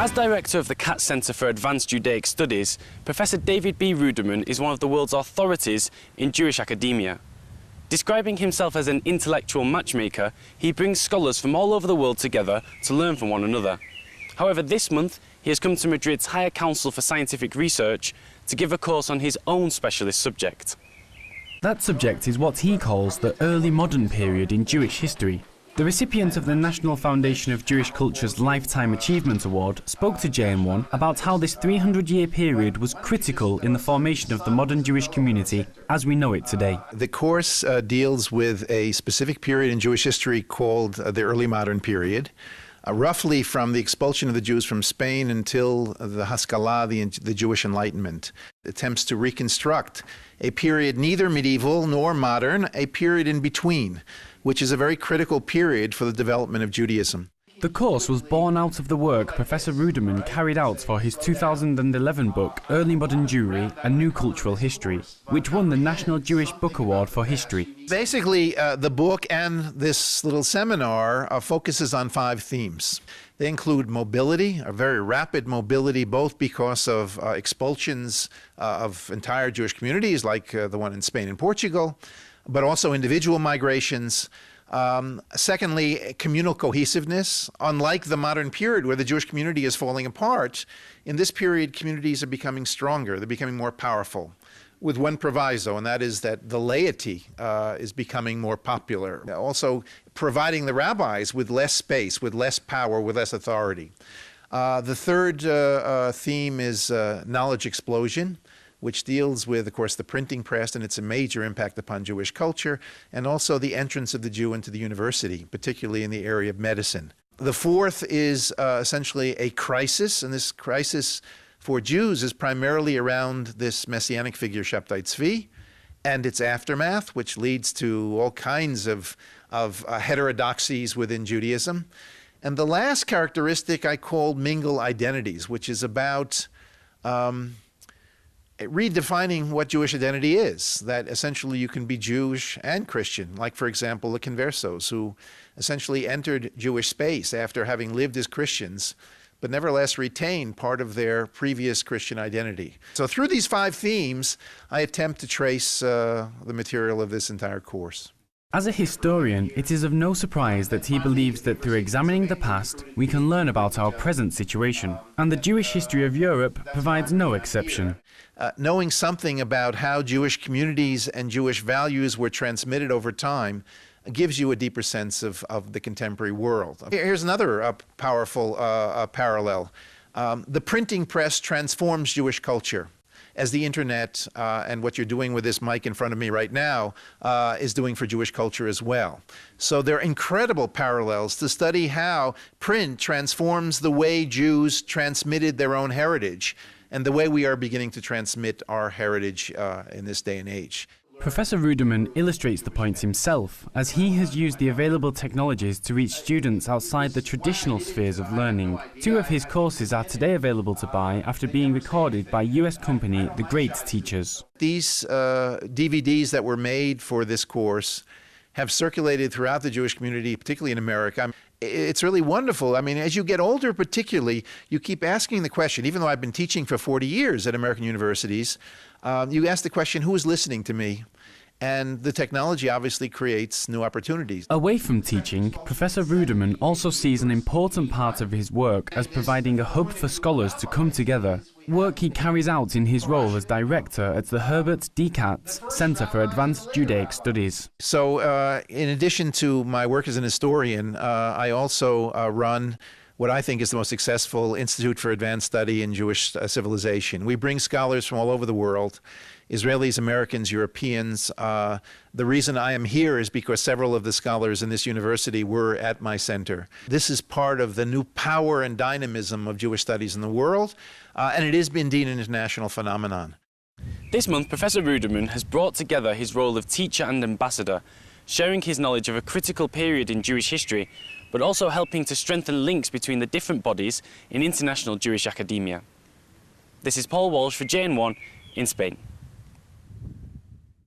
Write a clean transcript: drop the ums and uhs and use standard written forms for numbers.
As director of the Katz Center for Advanced Judaic Studies, Professor David B Ruderman is one of the world's authorities in Jewish academia. Describing himself as an intellectual matchmaker, he brings scholars from all over the world together to learn from one another. However, this month, he has come to Madrid's Higher Council for Scientific Research to give a course on his own specialist subject. That subject is what he calls the early modern period in Jewish history. The recipient of the National Foundation of Jewish Culture's Lifetime Achievement Award spoke to JN1 about how this 300-year period was critical in the formation of the modern Jewish community as we know it today. The course deals with a specific period in Jewish history called the early modern period, roughly from the expulsion of the Jews from Spain until the Haskalah, the Jewish Enlightenment. It attempts to reconstruct a period neither medieval nor modern, a period in between, which is a very critical period for the development of Judaism. The course was born out of the work Professor Ruderman carried out for his 2011 book, Early Modern Jewry, A New Cultural History, which won the National Jewish Book Award for History. Basically, the book and this little seminar focuses on 5 themes. They include mobility, a very rapid mobility, both because of expulsions of entire Jewish communities, like the one in Spain and Portugal, but also individual migrations. Secondly, communal cohesiveness. Unlike the modern period where the Jewish community is falling apart, in this period communities are becoming stronger, they're becoming more powerful, with one proviso, and that is that the laity is becoming more popular. Also providing the rabbis with less space, with less power, with less authority. The third theme is knowledge explosion, which deals with, of course, the printing press and its a major impact upon Jewish culture, and also the entrance of the Jew into the university, particularly in the area of medicine. The fourth is essentially a crisis, and this crisis for Jews is primarily around this messianic figure Shabtai Tzvi and its aftermath, which leads to all kinds of heterodoxies within Judaism. And the last characteristic I called mingle identities, which is about redefining what Jewish identity is, that essentially you can be Jewish and Christian, like, for example, the conversos, who essentially entered Jewish space after having lived as Christians, but nevertheless retained part of their previous Christian identity. So through these 5 themes, I attempt to trace the material of this entire course. As a historian, it is of no surprise that he believes that through examining the past, we can learn about our present situation, and the Jewish history of Europe provides no exception. Knowing something about how Jewish communities and Jewish values were transmitted over time gives you a deeper sense of the contemporary world. Here's another powerful parallel. The printing press transforms Jewish culture, as the internet and what you're doing with this mic in front of me right now is doing for Jewish culture as well. So there are incredible parallels to study how print transforms the way Jews transmitted their own heritage and the way we are beginning to transmit our heritage in this day and age. Professor Ruderman illustrates the point himself, as he has used the available technologies to reach students outside the traditional spheres of learning. 2 of his courses are today available to buy after being recorded by US company The Great Teachers. These DVDs that were made for this course have circulated throughout the Jewish community, particularly in America. It's really wonderful. I mean, as you get older particularly, you keep asking the question, even though I've been teaching for 40 years at American universities, you ask the question, who is listening to me? And the technology obviously creates new opportunities. Away from teaching, Professor Ruderman also sees an important part of his work as providing a hub for scholars to come together, work he carries out in his role as director at the Herbert D. Katz Center for Advanced Judaic Studies. So in addition to my work as an historian, I also run what I think is the most successful Institute for Advanced Study in Jewish Civilization. We bring scholars from all over the world, Israelis, Americans, Europeans. The reason I am here is because several of the scholars in this university were at my center. This is part of the new power and dynamism of Jewish studies in the world, and it is indeed an international phenomenon. This month, Professor Ruderman has brought together his role of teacher and ambassador, sharing his knowledge of a critical period in Jewish history, but also helping to strengthen links between the different bodies in international Jewish academia. This is Paul Walsh for JN1 in Spain.